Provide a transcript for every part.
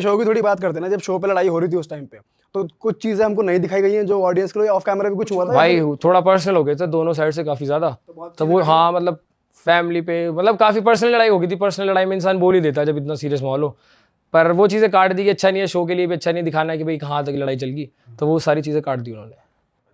Show की थोड़ी बात करते हैं ना, जब शो पे लड़ाई हो रही थी उस टाइम पे, तो कुछ चीजें हमको नहीं दिखाई गई हैं जो ऑडियंस के लिए ऑफ कैमरा भी कुछ हुआ था भाई थोड़ा पर्सनल हो गए थे दोनों साइड से काफी ज्यादा। तो वो हाँ मतलब फैमिली पे मतलब काफी पर्सनल लड़ाई हो गई थी। पर्सनल लड़ाई में इंसान बोल ही देता है जब इतना सीरियस माहौल हो, पर वो चीजें काट दी कि अच्छा नहीं है, शो के लिए भी अच्छा नहीं दिखाना है कि भाई कहाँ तक लड़ाई चल गई, तो वो सारी चीजें काट दी उन्होंने।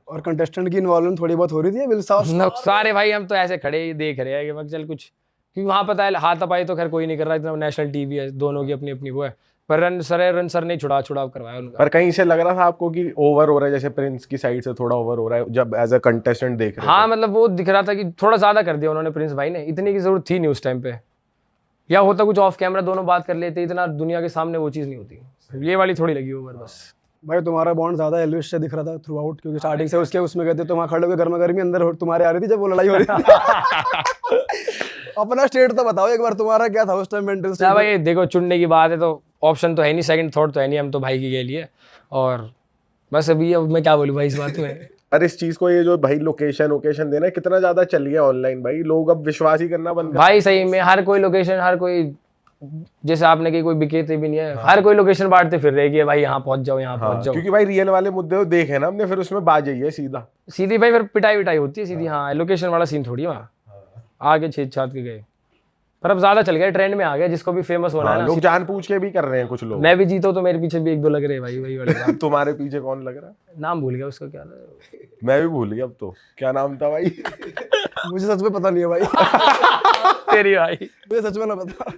और कंटेस्टेंट की इन्वॉल्वमेंट थोड़ी बहुत हो रही थी सारे भाई हम तो ऐसे खड़े ही देख रहे हैं कि मग चल कुछ, क्योंकि वहाँ पता है हाथापाई तो खैर कोई नहीं कर रहा, इतना नेशनल टीवी है, दोनों की अपनी अपनी वो है, पर रन सर ने छुड़ाव करवाया उनका। पर कहीं से लग रहा था आपको कि ओवर हो रहा है, जैसे प्रिंस की साइड से थोड़ा ओवर हो रहा है जब एज अ कंटेस्टेंट देख रहे हाँ मतलब वो दिख रहा था कि थोड़ा ज्यादा कर दिया उन्होंने प्रिंस भाई ने, इतनी की जरूरत थी नहीं उस टाइम पे, या होता कुछ ऑफ कैमरा दोनों बात कर लेते, इतना दुनिया के सामने वो चीज़ नहीं होती, ये वाली थोड़ी लगी ओवर बस। भाई तुम्हारा बॉन्ड ज्यादा एल्विश से दिख रहा था थ्रू आउट, क्योंकि स्टार्टिंग से उसके उसमें कहते तुम वहाँ खड़े होकर गर्मा गर्मी अंदर तुम्हारे आ रही थी जब वो लड़ाई हो रही थी। अपना स्टेट तो बताओ एक बार, तुम्हारा क्या था उस टाइम मेंटल स्टेट? भाई देखो चुनने की बात है तो ऑप्शन तो है नहीं, सेकंड थॉट तो है नहीं, हम तो भाई की के लिए, और बस अभी अब मैं क्या बोलूँ भाई इस बात में। अरे इस चीज को, ये जो भाई लोकेशन देना कितना ज्यादा चल गया ऑनलाइन भाई, लोग अब विश्वास ही करना बंद भाई सही में हर कोई लोकेशन, हर कोई जैसे आपने कही कोई बिकेते भी नहीं है, हर कोई लोकेशन बांटते फिर रही है भाई यहाँ पहुंच जाओ यहाँ पहुंच जाओ, क्योंकि भाई रियल वाले मुद्दे तो देखे ना हमने, फिर उसमें बात यही है सीधी भाई फिर पिटाई विटाई होती है सीधी। हाँ लोकेशन वाला सीन थोड़ी है वहाँ, आगे छेद छाद के गए, पर अब ज्यादा चल गया, ट्रेंड में आ गया, जिसको भी फेमस होना है ना, लोग जान पूछ के भी कर रहे हैं कुछ लोग। मैं भी जीता हूँ तो मेरे पीछे भी एक दो लग रहे हैं भाई, वही वाले तुम्हारे पीछे कौन लग रहा है? नाम भूल गया उसका, क्या था मैं भी भूल गया अब तो, क्या नाम था भाई? मुझे सच में पता नहीं है भाई। तेरी भाई मुझे सच में ना पता।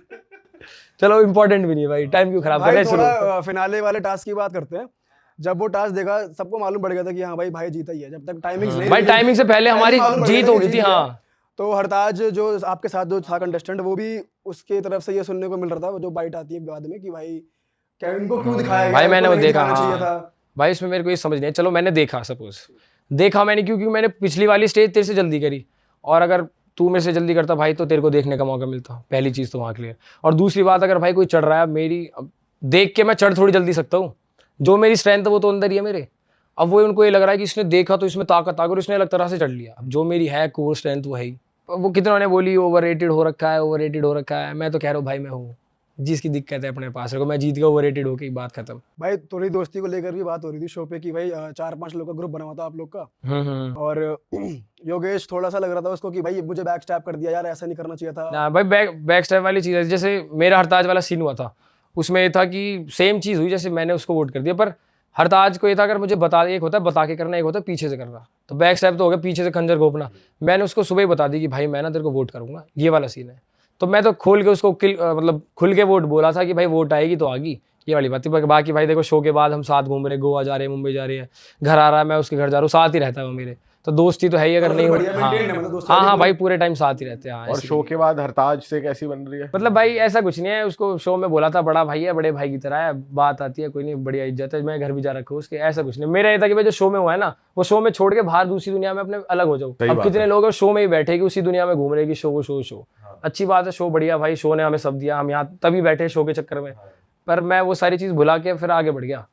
चलो इम्पोर्टेंट भी नहीं है भाई, टाइम क्यों खराब कर रहे हैं। थोड़ा फिनाले वाले टास्क की बात करते हैं। जब वो टास्क देखा सबको मालूम पड़ गया था कि हाँ भाई जीता ही है, जब तक टाइमिंग्स नहीं भाई टाइमिंग से पहले हमारी जीत हो गई थी। हाँ तो हरताज जो आपके साथ जो था कंटेस्टेंट, वो भी उसके तरफ से ये सुनने को मिल रहा था जो बाइट आती है बाद में कि भाई क्या इनको क्यों दिखाया भाई मैंने वो देखा। हाँ भाई इसमें मेरे को ये समझ नहीं है, चलो मैंने देखा, सपोज देखा मैंने क्योंकि मैंने पिछली वाली स्टेज तेरे से जल्दी करी, और अगर तू मेरे से जल्दी करता भाई तो तेरे को देखने का मौका मिलता, पहली चीज़ तो वहाँ क्लियर। और दूसरी बात, अगर भाई कोई चढ़ रहा है मेरी देख के, मैं चढ़ थोड़ी जल्दी सकता हूँ, जो मेरी स्ट्रेंथ है वो तो अंदर ही है मेरे। अब वो उनको ये लग रहा है कि इसने देखा तो इसमें ताकत और इसने अलग तरह से चढ़ लिया, अब जो मेरी है कोर स्ट्रेंथ वो है ही। वो कितनों ने बोली ओवररेटेड हो रखा है, ओवररेटेड हो रखा है, मैं तो कह रहा हूँ भाई मैं हूँ, जिसकी दिक्कत है अपने पास रखो, मैं जीत गया ओवररेटेड होके, बात खत्म। भाई थोड़ी दोस्ती को लेकर भी बात हो रही थी शो पे कि भाई 4-5 लोग का ग्रुप बना हुआ था आप लोग का, और योगेश थोड़ा सा लग रहा था उसको कि भाई मुझे बैक स्टैप कर दिया यार, ऐसा नहीं करना चाहिए था ना भाई, बैक स्टैप वाली चीज़ है। जैसे मेरा हरताज वाला सीन हुआ था, उसमें ये था कि सेम चीज़ हुई, जैसे मैंने उसको वोट कर दिया, पर हरताज को ये था अगर मुझे बता, एक होता है बता के करना, एक होता है पीछे से करना, तो बैक स्टैप तो हो गया पीछे से खंजर घोपना। मैंने उसको सुबह ही बता दी कि भाई मैं ना तेरे को वोट करूंगा, ये वाला सीन है, तो मैं तो खोल के उसको मतलब खुल के वोट बोला था कि भाई वोट आएगी तो आएगी, ये वाली बात थी। बाकी भाई देखो शो के बाद हम साथ घूम रहे, गोवा जा रहे हैं, मुंबई जा रहे हैं, घर आ रहा है, मैं उसके घर जा रहा हूँ, साथ ही रहता है वो मेरे, तो दोस्ती तो है ही। अगर नहीं हाँ भाई पूरे टाइम साथ ही रहते हैं। और शो के बाद हरताज से कैसी बन रही है? मतलब भाई ऐसा कुछ नहीं है, उसको शो में बोला था बड़ा भाई है, बड़े भाई की तरह है, बात आती है, कोई नहीं, बढ़िया इज्जत है, मैं घर भी जा रखा हूँ उसके, ऐसा कुछ नहीं। मेरा ये था कि भाई जो शो में हुआ है ना, वो शो में छोड़ के बाहर दूसरी दुनिया में अपने अलग हो जाओ। अब कितने लोग हैं शो में ही बैठे कि उसी दुनिया में घूम रहे कि शो अच्छी बात है, शो बढ़िया भाई, शो ने हमें सब दिया, हम यहाँ तभी बैठे शो के चक्कर में, पर मैं वो सारी चीज भुला के फिर आगे बढ़ गया,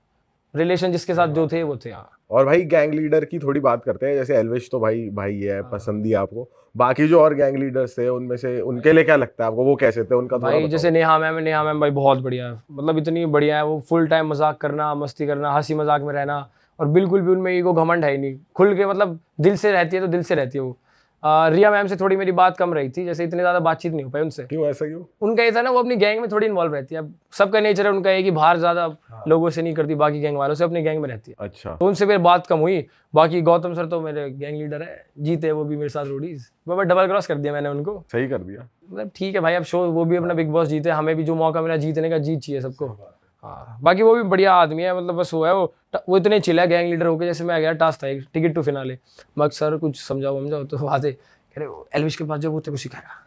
रिलेशन जिसके साथ जो थे वो थे। हाँ और भाई गैंग लीडर की थोड़ी बात करते हैं, जैसे एल्विश तो भाई है, पसंद ही आपको, बाकी जो और गैंग लीडर्स थे उनमें से उनके लिए क्या लगता है आपको, वो कैसे थे उनका? भाई जैसे नेहा मैम भाई बहुत बढ़िया है, मतलब इतनी बढ़िया है वो, फुल टाइम मजाक करना, मस्ती करना, हंसी मजाक में रहना, और बिल्कुल भी उनमें ईगो घमंड है ही नहीं, खुल के मतलब दिल से रहती है, तो दिल से रहती है वो। रिया मैम से थोड़ी मेरी बात कम रही थी, जैसे इतनी ज्यादा बातचीत नहीं हो पाई उनसे। क्यों ऐसा क्यों? उनका ये था ना, वो अपनी गैंग में थोड़ी इन्वॉल्व रहती है, अब सबका नेचर है उनका ये कि बाहर ज्यादा लोगों से नहीं करती, बाकी गैंग वालों से, अपनी गैंग में रहती है। अच्छा, तो उनसे मेरी बात कम हुई। बाकी गौतम सर तो मेरे गैंग लीडर है, जीते वो भी मेरे साथ रोडीज, मैं डबल क्रॉस कर दिया मैंने उनको। सही कर दिया, मतलब ठीक है भाई, अब शो वो भी अपना बिग बॉस जीते, हमें भी जो मौका मिला जीतने का, जीत चाहिए सबको। हाँ बाकी वो भी बढ़िया आदमी है, मतलब बस वो है, वो इतने चिल है गैंग लीडर होके। जैसे मैं गया, टास्क था एक टिकट टू फिनाले, मग सर कुछ समझाओ, तो वहाँ से एल्विश के पास जाओ, वो तेरे को सिखाएगा।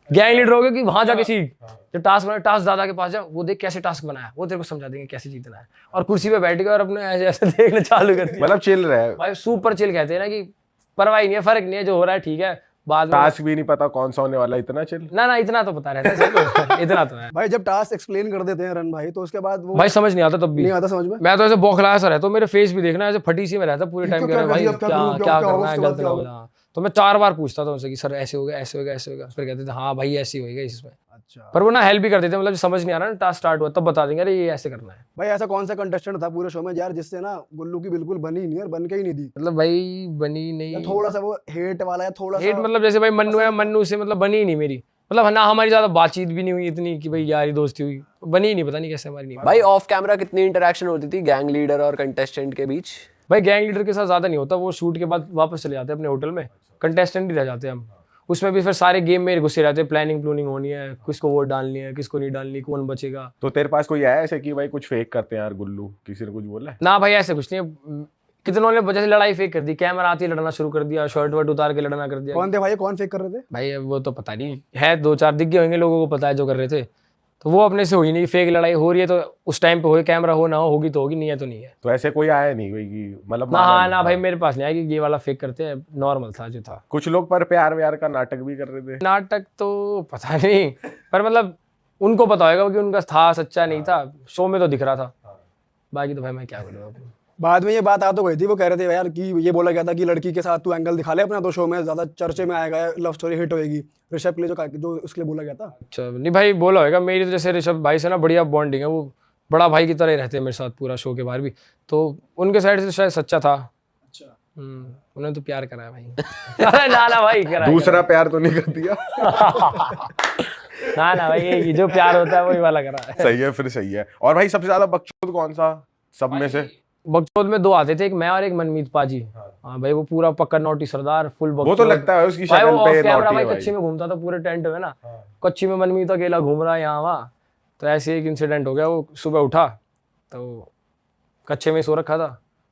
गैंग लीडर हो गया कि वहां जाके सीख, जो टास्क बना, टास्क दादा के पास जाओ, वो देख कैसे टास्क बनाया, वो तेरे को समझा देंगे कैसे जीतना है, और कुर्सी पे बैठ गए और अपने ऐसे ऐसे देखना चालू कर दिया। मतलब चिल रहा है भाई, सुपर चिल कहते हैं ना कि परवाह नहीं है, फर्क नहीं है, जो हो रहा है ठीक है, बाद में टास्क भी नहीं पता कौन सा होने वाला, इतना चिल ना इतना तो पता रहता है इतना तो है भाई। जब टास्क एक्सप्लेन कर देते हैं रन भाई, तो उसके बाद वो भाई समझ नहीं आता, तब भी नहीं आता समझ में। मैं तो ऐसे बौखलाया सा रहता हूँ, मेरे फेस भी देखना ऐसे फटी सी में रहता पूरे टाइम, भाई क्या करना है, गलत ना हो। तो मैं 4 बार पूछता था उनसे कि सर ऐसे हो गया, ऐसे हो गया, ऐसे हो गया, फिर कहते थे हाँ भाई ऐसे ही होगा इसमें। अच्छा पर वो ना हेल्प भी करते थे, मतलब समझ नहीं आ रहा ना टास्क स्टार्ट हुआ तब बता देंगे अरे ये ऐसे करना है। भाई ऐसा कौन सा कंटेस्टेंट था पूरे शो में यार जिससे ना गुल्लू की बिल्कुल बनी ही नहीं और बन के ही नहीं दी, मतलब भाई बनी या नहीं, थोड़ा सा वो हेट वाला या थोड़ा हेट सा मतलब जैसे भाई मन्नू है, मन्नू से मतलब बनी ही नहीं मेरी, मतलब ना हमारी ज्यादा बातचीत भी नहीं हुई इतनी कि भाई यारी दोस्ती हुई, बनी ही नहीं, पता नहीं कैसे हमारी नहीं। भाई ऑफ कैमरा कितनी इंटरेक्शन होती थी गैंग लीडर और कंटेस्टेंट के बीच? भाई गैंग लीडर के साथ ज्यादा नहीं होता, वो शूट के बाद वापस चले जाते हैं अपने होटल में, कंटेस्टेंट ही रह जाते हैं हम। उसमें भी फिर सारे गेम में घुसे रहते हैं, प्लानिंग प्लूनिंग होनी है, किसको वोट डालनी है किसको नहीं डालनी, कौन बचेगा। तो तेरे पास कोई आया ऐसे कि भाई कुछ फेक करते हैं यार गुल्लू, किसी ने कुछ बोला है? ना भाई ऐसे कुछ नहीं है, कितनों ने जैसे लड़ाई फेक कर दी, कैमरा आती लड़ना शुरू कर दिया, शर्ट वर्ट उतार के लड़ना कर दिया। कौन थे भाई, कौन फेक कर रहे थे? भाई अब वो तो पता नहीं है, 2-4 दिख गए होंगे लोगों को, पता है जो कर रहे थे, तो वो अपने से हुई नहीं, फेक लड़ाई हो रही है तो उस टाइम पे हो, कैमरा हो ना हो, होगी तो होगी, नहीं है तो नहीं है। तो ऐसे कोई आया नहीं कोई कि मतलब ना माना हाँ नहीं? ना भाई मेरे पास नहीं आया कि ये वाला फेक करते हैं, नॉर्मल था जो था। कुछ लोग पर प्यार व्यार का नाटक भी कर रहे थे। नाटक तो पता नहीं, पर मतलब उनको पता होगा कि उनका था सच्चा नहीं था, शो में तो दिख रहा था, बाकी तो भाई मैं क्या बोलूँ। बाद में ये बात आ तो गई थी, वो कह रहे थे यार कि ये बोला गया था कि लड़की के साथ तू एंगल दिखा ले अपना, तो शो में ज्यादा चर्चे में आएगा, लव स्टोरी हिट होएगी। ऋषभ के लिए जो उसके लिए बोला गया था। अच्छा नहीं भाई बोला होगा, मेरी तो जैसे ऋषभ भाई से ना बढ़िया बॉन्डिंग है, वो बड़ा भाई की तरह ही रहते हैं मेरे साथ पूरा शो के बाहर भी, तो उनके साइड से शायद सच्चा था। अच्छा उन्होंने तो प्यार करा है भाई। अरे ना ना भाई करा दूसरा प्यार तो नहीं कर दिया? ना ना भाई ये जो प्यार होता है वही वाला करा है। सही है, फिर सही है। और भाई सबसे ज्यादा बकचोद कौन सा सब में से? बगचौद में 2 आते थे, एक मैं और एक मनमीत पाजी। हाँ भाई वो पूरा पक्का नोटी सरदार, फुल वो तो लगता है उसकी भाई, शक्ल वो पे ऑफ कैमरा नॉटी भाई है कच्ची भाई। में घूमता था पूरे टेंट में ना, कच्ची में मनमीत अकेला घूम रहा है यहाँ वहाँ। तो ऐसे एक इंसिडेंट हो गया, वो सुबह उठा तो कच्चे में सो रखा था,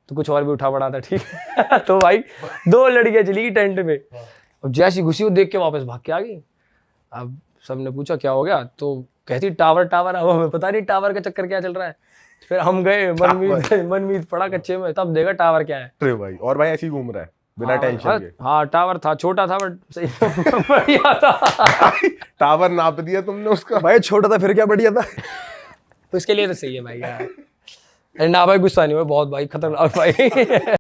तो कुछ और भी उठा पड़ा था, ठीक है। तो भाई 2 लड़कियां चली गई टेंट में, अब जैसी घुसी वो देख के वापस भाग के आ गई। अब सबने पूछा क्या हो गया, तो कहती टावर टावर, अब हमें पता नहीं टावर का चक्कर क्या चल रहा है। फिर हम गए, मनमीत पड़ा कच्चे में, तब देखा टावर क्या है। अरे भाई, और भाई ऐसे ही घूम रहा है बिना टेंशन के? हाँ टावर था, छोटा था बट सही बढ़िया था। टावर नाप दिया तुमने उसका? भाई छोटा था फिर क्या बढ़िया था। तो इसके लिए तो सही है भाई यार। अरे ना भाई गुस्सा नहीं हुआ, बहुत भाई खतरनाक भाई।